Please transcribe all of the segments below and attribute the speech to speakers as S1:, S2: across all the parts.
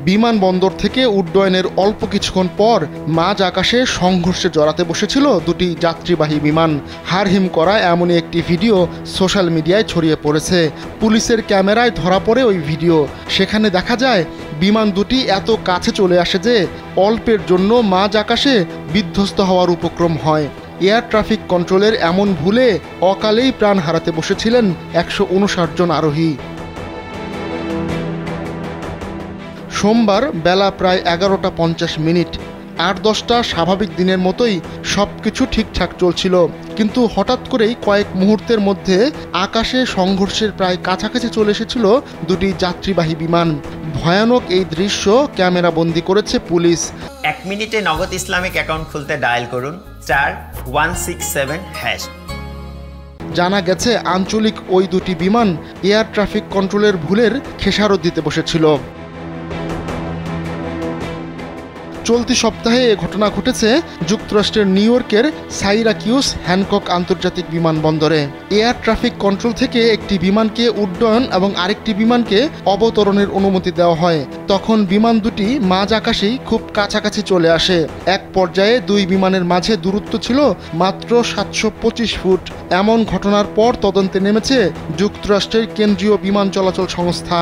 S1: বিমানবন্দর থেকে উড্ডয়নের অল্প কিছুক্ষণ পর মাঝ আকাশে সংঘর্ষে জড়াতে বসেছিল দুটি যাত্রীবাহী বিমান। হাড়হিম করা এমনই একটি ভিডিও সোশ্যাল মিডিয়ায় ছড়িয়ে পড়েছে। পুলিশের ক্যামেরায় ধরা পড়ে ওই ভিডিও। সেখানে দেখা যায় বিমান দুটি এত কাছে চলে আসে যে অল্পের জন্য মাঝ আকাশে বিধ্বস্ত হওয়ার উপক্রম হয়। এয়ার ট্রাফিক কন্ট্রোলের এমন ভুলে অকালেই প্রাণ হারাতে বসেছিলেন 159 জন আরোহী। সোমবার বেলা প্রায় 11:50। 8-10টা স্বাভাবিক দিনের মতোই সব কিছু ঠিকঠাক চলছিল, কিন্তু হঠাৎ করেই কয়েক মুহূর্তের মধ্যে আকাশে সংঘর্ষের প্রায় কাছাকাছি চলে এসেছিল দুটি যাত্রীবাহী বিমান। ভয়ানক এই দৃশ্য ক্যামেরাবন্দি করেছে পুলিশ।
S2: 1 মিনিটে নগদ ইসলামিক অ্যাকাউন্ট খুলতে ডায়াল করুন *167#।
S1: জানা গেছে আঞ্চলিক ওই দুটি বিমান এয়ার ট্রাফিক কন্ট্রোলের ভুলের খেসারত দিতে বসেছিল। চলতি সপ্তাহে এ ঘটনা ঘটেছে যুক্তরাষ্ট্রের নিউ ইয়র্কের সাইরাকিউস হ্যানকক আন্তর্জাতিক বিমানবন্দরে। এয়ার ট্রাফিক কন্ট্রোল থেকে একটি বিমানকে উড্ডয়ন এবং আরেকটি বিমানকে অবতরণের অনুমতি দেওয়া হয়। তখন বিমান দুটি মাঝ আকাশেই খুব কাছাকাছি চলে আসে। এক পর্যায়ে দুই বিমানের মাঝে দূরত্ব ছিল মাত্র 725 ফুট। এমন ঘটনার পর তদন্তে নেমেছে যুক্তরাষ্ট্রের কেন্দ্রীয় বিমান চলাচল সংস্থা।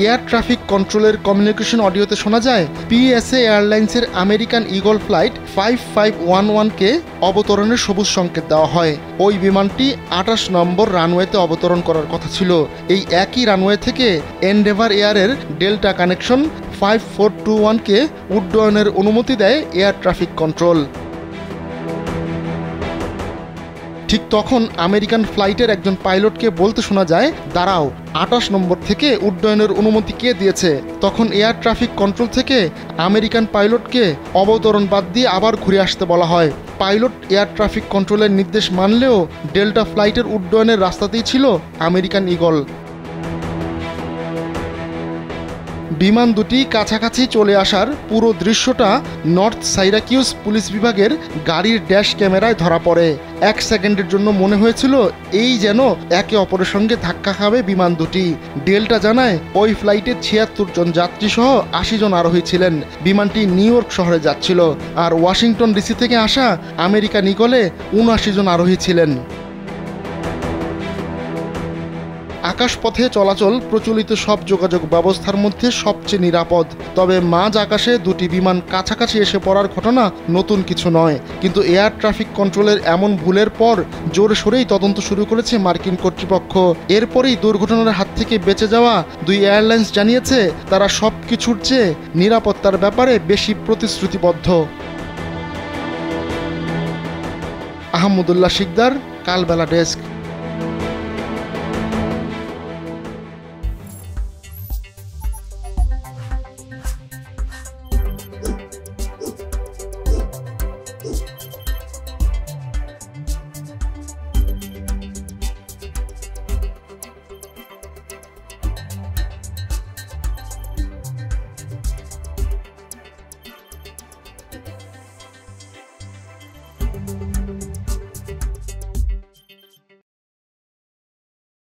S1: এয়ার ট্রাফিক কন্ট্রোলের কমিউনিকেশন অডিওতে শোনা যায় পিএসএ এয়ারলাইন্সের আমেরিকান ইগল ফ্লাইট 5511কে অবতরণের সবুজ সংকেত দেওয়া হয়। ওই বিমানটি 28 নম্বর রানওয়েতে অবতরণ করার কথা ছিল। এই একই রানওয়ে থেকে এনডেভার এয়ারের ডেল্টা কানেকশন 5421কে উড্ডয়নের অনুমতি দেয় এয়ার ট্রাফিক কন্ট্রোল। ঠিক তখন আমেরিকান ফ্লাইটের একজন পাইলটকে বলতে শোনা যায়, দাঁড়াও, 28 নম্বর থেকে উড্ডয়নের অনুমতি কে দিয়েছে? তখন এয়ার ট্রাফিক কন্ট্রোল থেকে আমেরিকান পাইলটকে অবতরণ বাদ দিয়ে আবার ঘুরে আসতে বলা হয়। পাইলট এয়ার ট্রাফিক কন্ট্রোলের নির্দেশ মানলেও ডেল্টা ফ্লাইটের উড্ডয়নের রাস্তাতেই ছিল আমেরিকান ইগল। বিমান দুটি কাছাকাছি চলে আসার পুরো দৃশ্যটা নর্থ সাইরাকিউস পুলিশ বিভাগের গাড়ির ড্যাশ ক্যামেরায় ধরা পড়ে। 1 সেকেন্ডের জন্য মনে হয়েছিল এই যেন একে অপরের সঙ্গে ধাক্কা খাবে বিমান দুটি। ডেল্টা জানায় ওই ফ্লাইটে 76 জন যাত্রী সহ 80 জন আরোহী ছিলেন। বিমানটি নিউ ইয়র্ক শহরে যাচ্ছিল, আর ওয়াশিংটন ডিসি থেকে আসা আমেরিকান ইগলে 79 জন আরোহী ছিলেন। আকাশপথে চলাচল প্রচলিত সব যোগাযোগ ব্যবস্থার মধ্যে সবচেয়ে নিরাপদ। তবে মাঝ আকাশে দুটি বিমান কাছাকাছি এসে পড়ার ঘটনা নতুন কিছু নয়, কিন্তু এয়ার ট্রাফিক কন্ট্রোলের এমন ভুলের পর জোরে সোরেই তদন্ত শুরু করেছে মার্কিন কর্তৃপক্ষ। এরপরেই দুর্ঘটনার হাত থেকে বেঁচে যাওয়া দুই এয়ারলাইন্স জানিয়েছে তারা সব কিছুর চেয়ে নিরাপত্তার ব্যাপারে বেশি প্রতিশ্রুতিবদ্ধ। আহমদুল্লাহ শিকদার, কালবেলা ডেস্ক।